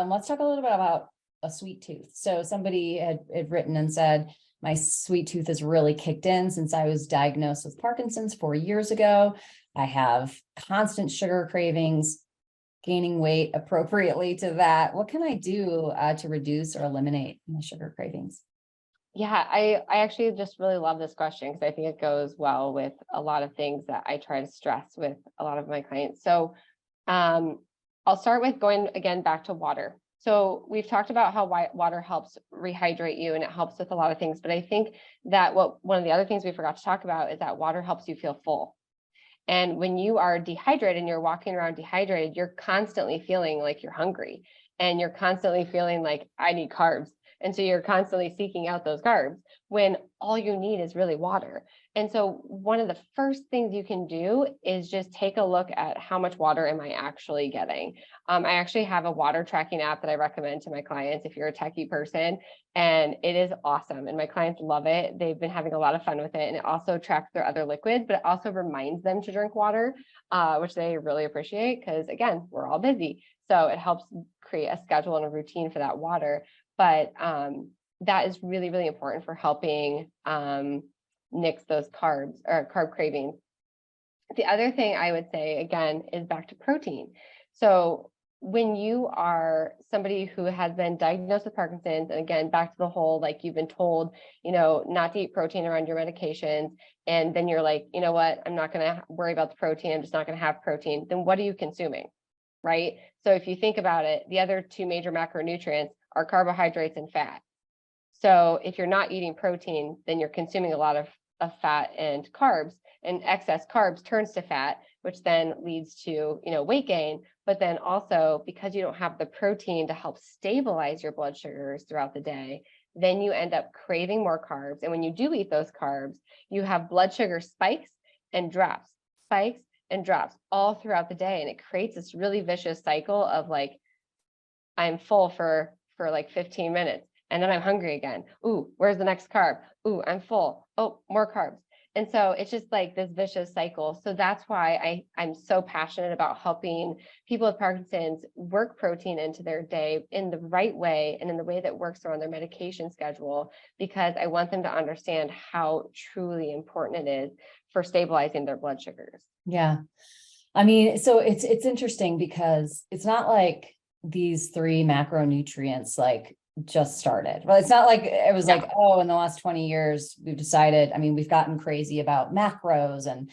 let's talk a little bit about a sweet tooth. So somebody had written and said, my sweet tooth has really kicked in since I was diagnosed with Parkinson's 4 years ago. I have constant sugar cravings, gaining weight appropriately to that. What can I do to reduce or eliminate my sugar cravings? Yeah, I actually just really love this question because I think it goes well with a lot of things that I try to stress with a lot of my clients. So I'll start with going again back to water. So we've talked about how water helps rehydrate you and it helps with a lot of things. But I think that one of the other things we forgot to talk about is that water helps you feel full. And when you are dehydrated and you're walking around dehydrated, you're constantly feeling like you're hungry and you're constantly feeling like I need carbs. And so you're constantly seeking out those carbs when all you need is really water. And so one of the first things you can do is just take a look at how much water am I actually getting. I actually have a water tracking app that I recommend to my clients if you're a techie person, and it is awesome. And my clients love it. They've been having a lot of fun with it. And it also tracks their other liquids, but it also reminds them to drink water, which they really appreciate because, again, we're all busy. So it helps create a schedule and a routine for that water. But that is really, really important for helping nix those carbs or carb cravings. The other thing I would say, again, is back to protein. So when you are somebody who has been diagnosed with Parkinson's, and again, back to the whole, like you've been told, not to eat protein around your medications, and then you're like, you know what, I'm not going to worry about the protein. I'm just not going to have protein. Then what are you consuming? Right? So if you think about it, the other two major macronutrients are carbohydrates and fat. So if you're not eating protein, then you're consuming a lot of fat and carbs, and excess carbs turns to fat, which then leads to, weight gain. But then also because you don't have the protein to help stabilize your blood sugars throughout the day, then you end up craving more carbs. And when you do eat those carbs, you have blood sugar spikes and drops all throughout the day. And it creates this really vicious cycle of like, I'm full for like 15 minutes. And then I'm hungry again. Ooh, where's the next carb? Ooh, I'm full. Oh, more carbs. And so it's just like this vicious cycle. So that's why I'm so passionate about helping people with Parkinson's work protein into their day in the right way and in the way that works around their medication schedule, because I want them to understand how truly important it is for stabilizing their blood sugars. Yeah. I mean, so it's interesting because it's not like these three macronutrients like just started. Well, it's not like it was like, oh, in the last 20 years, we've decided, we've gotten crazy about macros and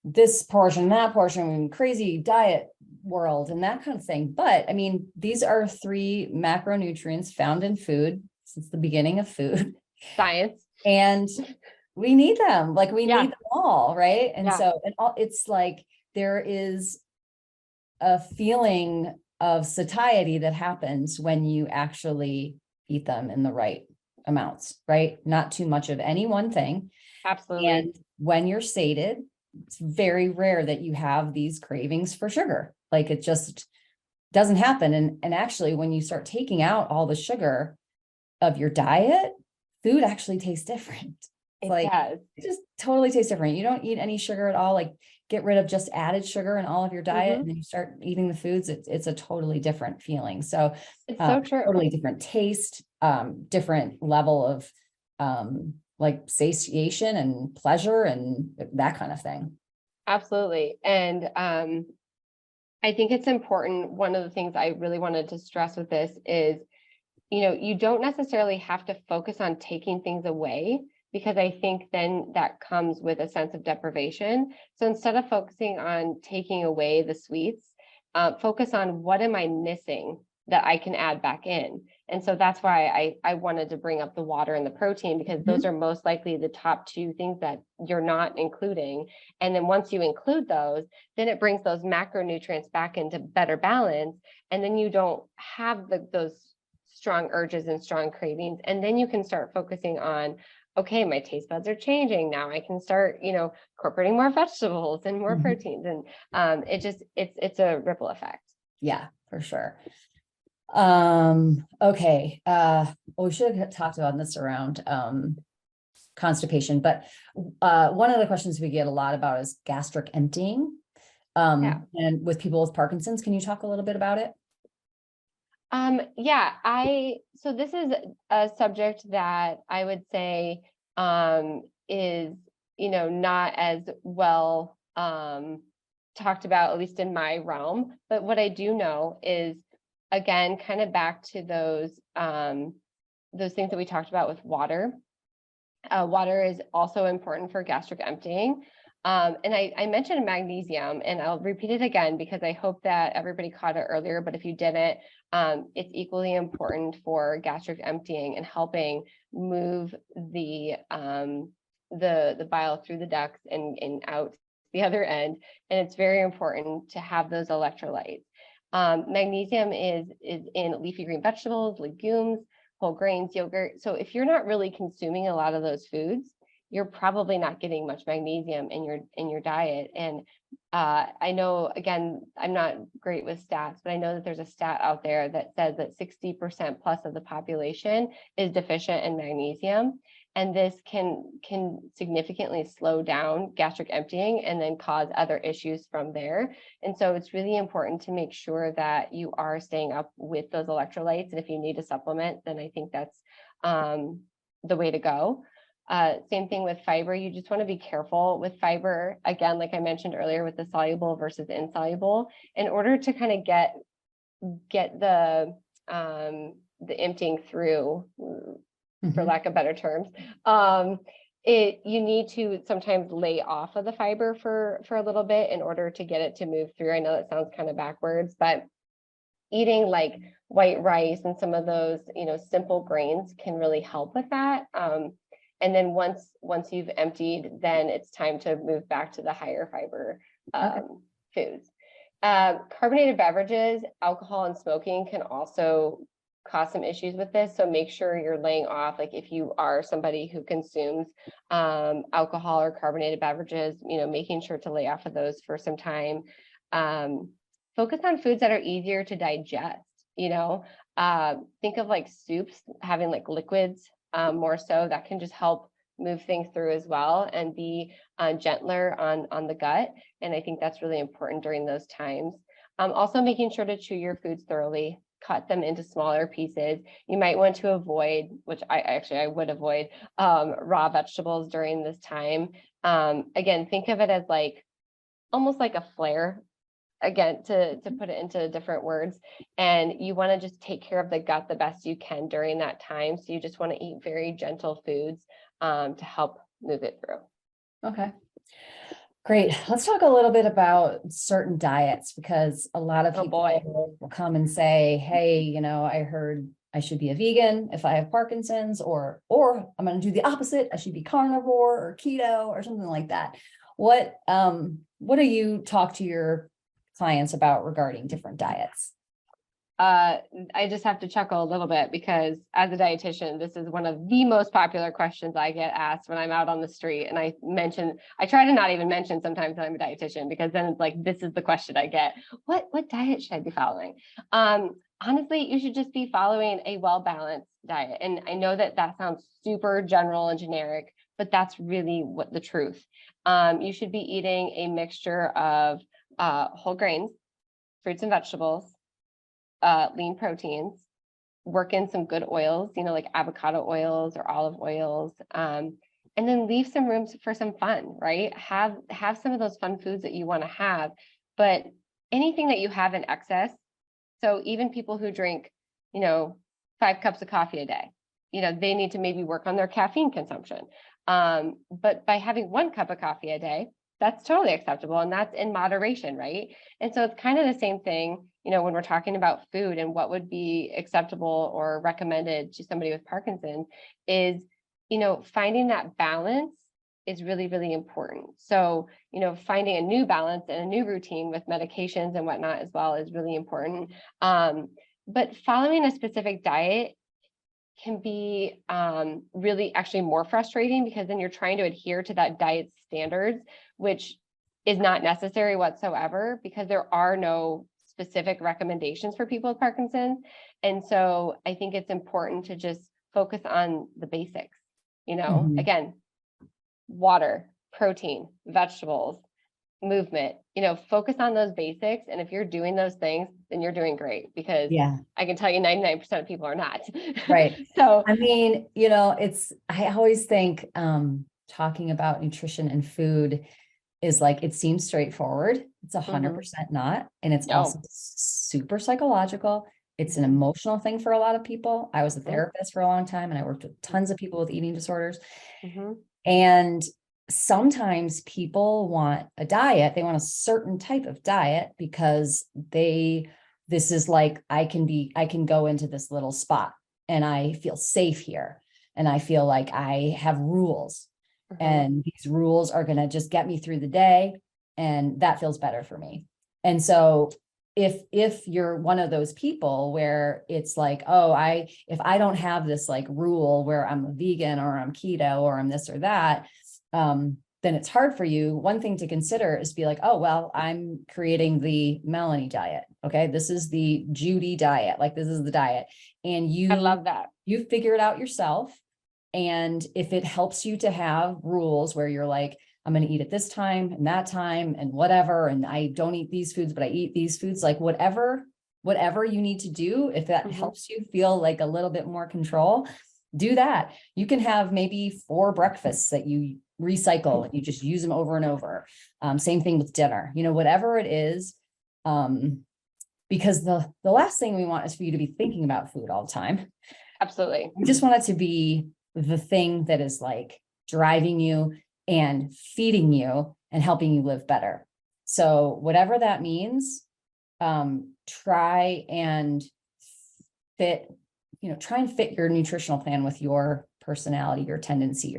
this portion, that portion, crazy diet world and that kind of thing. But these are three macronutrients found in food since the beginning of food. Science. And we need them. Like we need them all, right? And so it's like there is a feeling of satiety that happens when you actually eat them in the right amounts, right? Not too much of any one thing. Absolutely. And when you're sated, it's very rare that you have these cravings for sugar. Like it just doesn't happen. And actually, when you start taking out all the sugar of your diet, food actually tastes different. It just totally tastes different. You don't eat any sugar at all. Like get rid of just added sugar in all of your diet, and then you start eating the foods. It's a totally different feeling. So it's so true. Totally different taste, different level of like satiation and pleasure and that kind of thing. Absolutely. And I think it's important. One of the things I really wanted to stress with this is, you don't necessarily have to focus on taking things away, because I think then that comes with a sense of deprivation. So instead of focusing on taking away the sweets, focus on what am I missing that I can add back in. And so that's why I wanted to bring up the water and the protein, because those are most likely the top two things that you're not including. And then once you include those, then it brings those macronutrients back into better balance. And then you don't have those strong urges and strong cravings. And then you can start focusing on, okay, my taste buds are changing. Now I can start, incorporating more vegetables and more proteins. And it's a ripple effect. Yeah, for sure. Okay. We should have talked about this around constipation, but one of the questions we get a lot about is gastric emptying. And with people with Parkinson's, can you talk a little bit about it? So this is a subject that I would say is, not as well talked about, at least in my realm. But what I do know is, again, kind of back to those things that we talked about with water. Water is also important for gastric emptying. And I mentioned magnesium, and I'll repeat it again because I hope that everybody caught it earlier, but if you didn't, it's equally important for gastric emptying and helping move the bile through the ducts and out the other end. And it's very important to have those electrolytes. Magnesium is in leafy green vegetables, legumes, whole grains, yogurt. So if you're not really consuming a lot of those foods, you're probably not getting much magnesium in your diet. And I know, again, I'm not great with stats, but I know that there's a stat out there that says that 60% plus of the population is deficient in magnesium. And this can significantly slow down gastric emptying and then cause other issues from there. And so it's really important to make sure that you are staying up with those electrolytes. And if you need a supplement, then I think that's the way to go. Same thing with fiber. You just want to be careful with fiber. Again, like I mentioned earlier, with the soluble versus insoluble, in order to kind of get the emptying through, for lack of better terms, you need to sometimes lay off of the fiber for a little bit in order to get it to move through. I know that sounds kind of backwards, but eating like white rice and some of those, simple grains can really help with that. And then once you've emptied, then it's time to move back to the higher fiber foods. Carbonated beverages, alcohol, and smoking can also cause some issues with this. So make sure you're laying off, like if you are somebody who consumes alcohol or carbonated beverages, making sure to lay off of those for some time. Focus on foods that are easier to digest. Think of like soups, having like liquids more so, that can just help move things through as well and be gentler on the gut. And I think that's really important during those times. Also making sure to chew your foods thoroughly, cut them into smaller pieces. You might want to avoid, which I would avoid, raw vegetables during this time. Again, think of it as like almost like a flare, again, to put it into different words. And you want to just take care of the gut the best you can during that time. So you just want to eat very gentle foods to help move it through. Okay. Great. Let's talk a little bit about certain diets, because a lot of people will come and say, hey, I heard I should be a vegan if I have Parkinson's, or I'm going to do the opposite. I should be carnivore or keto or something like that. What do you talk to your clients about regarding different diets? I just have to chuckle a little bit because as a dietitian, this is one of the most popular questions I get asked when I'm out on the street. And I try to not even mention sometimes that I'm a dietitian, because then it's like, this is the question I get. What diet should I be following? Honestly, you should just be following a well-balanced diet. And I know that sounds super general and generic, but that's really what the truth. You should be eating a mixture of whole grains, fruits and vegetables, lean proteins, work in some good oils, like avocado oils or olive oils, and then leave some room for some fun, right? Have some of those fun foods that you want to have, but anything that you have in excess. So even people who drink, 5 cups of coffee a day, they need to maybe work on their caffeine consumption. But by having 1 cup of coffee a day, that's totally acceptable. And that's in moderation, right? And so it's kind of the same thing, when we're talking about food and what would be acceptable or recommended to somebody with Parkinson's is, finding that balance is really, really important. So, finding a new balance and a new routine with medications and whatnot as well is really important. But following a specific diet can be really actually more frustrating, because then you're trying to adhere to that diet standards, which is not necessary whatsoever, because there are no specific recommendations for people with Parkinson's. And so I think it's important to just focus on the basics, again, water, protein, vegetables, movement, focus on those basics. And if you're doing those things, then you're doing great, because Yeah. I can tell you 99% of people are not. Right. So, I mean, I always think, talking about nutrition and food is like, it seems straightforward. It's 100% not. And it's also super psychological. It's an emotional thing for a lot of people. I was a therapist for a long time, and I worked with tons of people with eating disorders. And sometimes people want a diet. They want a certain type of diet because this is like, I can go into this little spot and I feel safe here. And I feel like I have rules, and these rules are going to just get me through the day. And that feels better for me. And so if you're one of those people where it's like, oh, if I don't have this like rule where I'm a vegan or I'm keto or I'm this or that, then it's hard for you. One thing to consider is be like, oh, well, I'm creating the Melanie diet. Okay. This is the Judy diet. Like, this is the diet. And I love that. You figure it out yourself. And if it helps you to have rules where you're like, I'm going to eat at this time and that time and whatever, and I don't eat these foods, but I eat these foods, like whatever you need to do, if that helps you feel like a little bit more control, do that. You can have maybe 4 breakfasts that you recycle and you just use them over and over. Same thing with dinner, whatever it is. Because the last thing we want is for you to be thinking about food all the time. Absolutely. We just want it to be the thing that is like driving you and feeding you and helping you live better. So whatever that means, try and fit your nutritional plan with your personality, your tendency,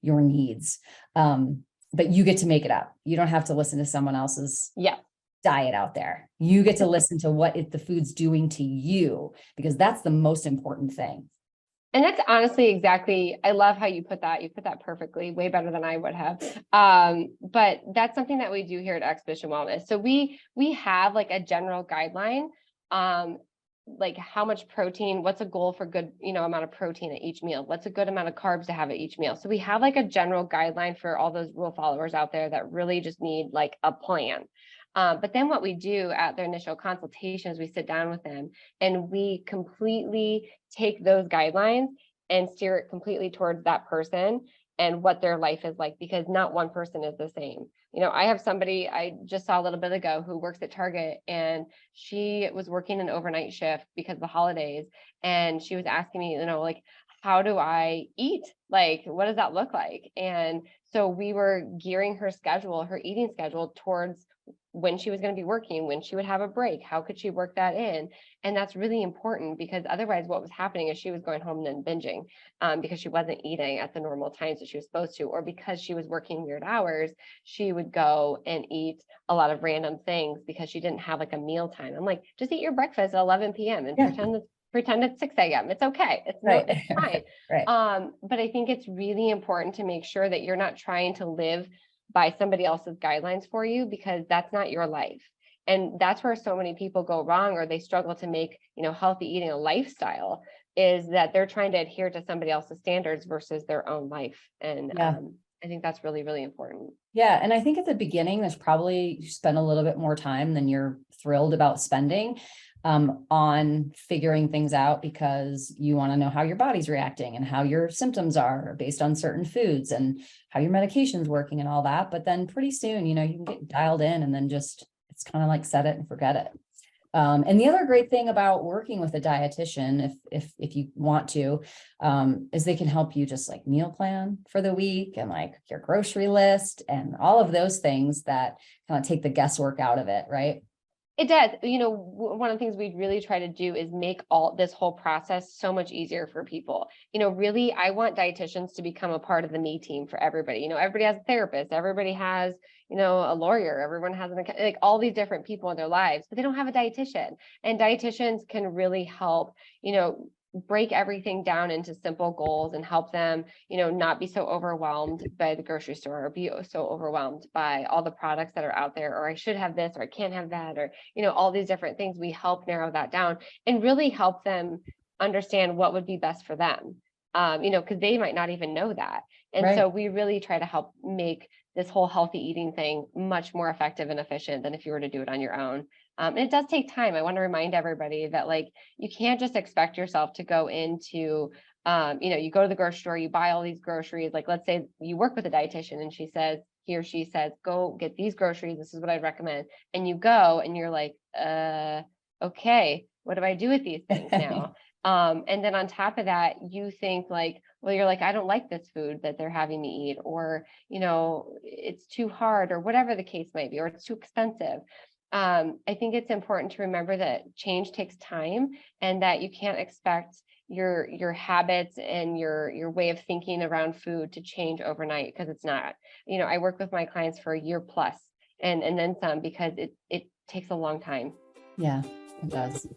your needs. But you get to make it up. You don't have to listen to someone else's diet out there. You get to listen to what the food's doing to you, because that's the most important thing. And that's honestly exactly, I love how you put that. You put that perfectly, way better than I would have. But that's something that we do here at Expedition Wellness. So we have like a general guideline, like how much protein, what's a goal for good, amount of protein at each meal? What's a good amount of carbs to have at each meal? So we have like a general guideline for all those rule followers out there that really just need like a plan. But then what we do at their initial consultation is we sit down with them and we completely take those guidelines and steer it completely towards that person and what their life is like, because not one person is the same. I have somebody I just saw a little bit ago who works at Target, and she was working an overnight shift because of the holidays. And she was asking me, like, how do I eat? Like, what does that look like? And so we were gearing her eating schedule towards when she was going to be working, when she would have a break, how could she work that in? And that's really important, because otherwise what was happening is she was going home and then binging because she wasn't eating at the normal times that she was supposed to, or because she was working weird hours, she would go and eat a lot of random things because she didn't have like a meal time. I'm like, just eat your breakfast at 11 p.m. and pretend it's 6 a.m. It's okay. It's fine. Right. But I think it's really important to make sure that you're not trying to live by somebody else's guidelines for you, because that's not your life. And that's where so many people go wrong, or they struggle to make, healthy eating a lifestyle, is that they're trying to adhere to somebody else's standards versus their own life. And I think that's really, really important. Yeah. And I think at the beginning, there's probably, you spend a little bit more time than you're thrilled about spending on figuring things out, because you want to know how your body's reacting and how your symptoms are based on certain foods and how your medication's working and all that. But then pretty soon, you can get dialed in, and then it's kind of like set it and forget it. And the other great thing about working with a dietitian, if you want to, is they can help you just like meal plan for the week and like your grocery list and all of those things that kind of take the guesswork out of it, right? It does. One of the things we really try to do is make all this whole process so much easier for people. Really, I want dietitians to become a part of the me team for everybody. Everybody has a therapist, everybody has, a lawyer, everyone has like all these different people in their lives, but they don't have a dietitian. And dietitians can really help, break everything down into simple goals and help them, not be so overwhelmed by the grocery store, or be so overwhelmed by all the products that are out there, or I should have this, or I can't have that, or, all these different things. We help narrow that down and really help them understand what would be best for them. Because they might not even know that. And Right. so we really try to help make this whole healthy eating thing much more effective and efficient than if you were to do it on your own. And it does take time. I want to remind everybody that like, you can't just expect yourself to go into, you go to the grocery store, you buy all these groceries. Like, let's say you work with a dietitian and he or she says, go get these groceries. This is what I'd recommend. And you go and you're like, okay, what do I do with these things now? And then on top of that, you think like, well, you're like, I don't like this food that they're having me eat, or, it's too hard, or whatever the case might be, or it's too expensive. I think it's important to remember that change takes time, and that you can't expect your habits and your way of thinking around food to change overnight, because it's not. I work with my clients for a year plus and then some, because it takes a long time. Yeah, it does.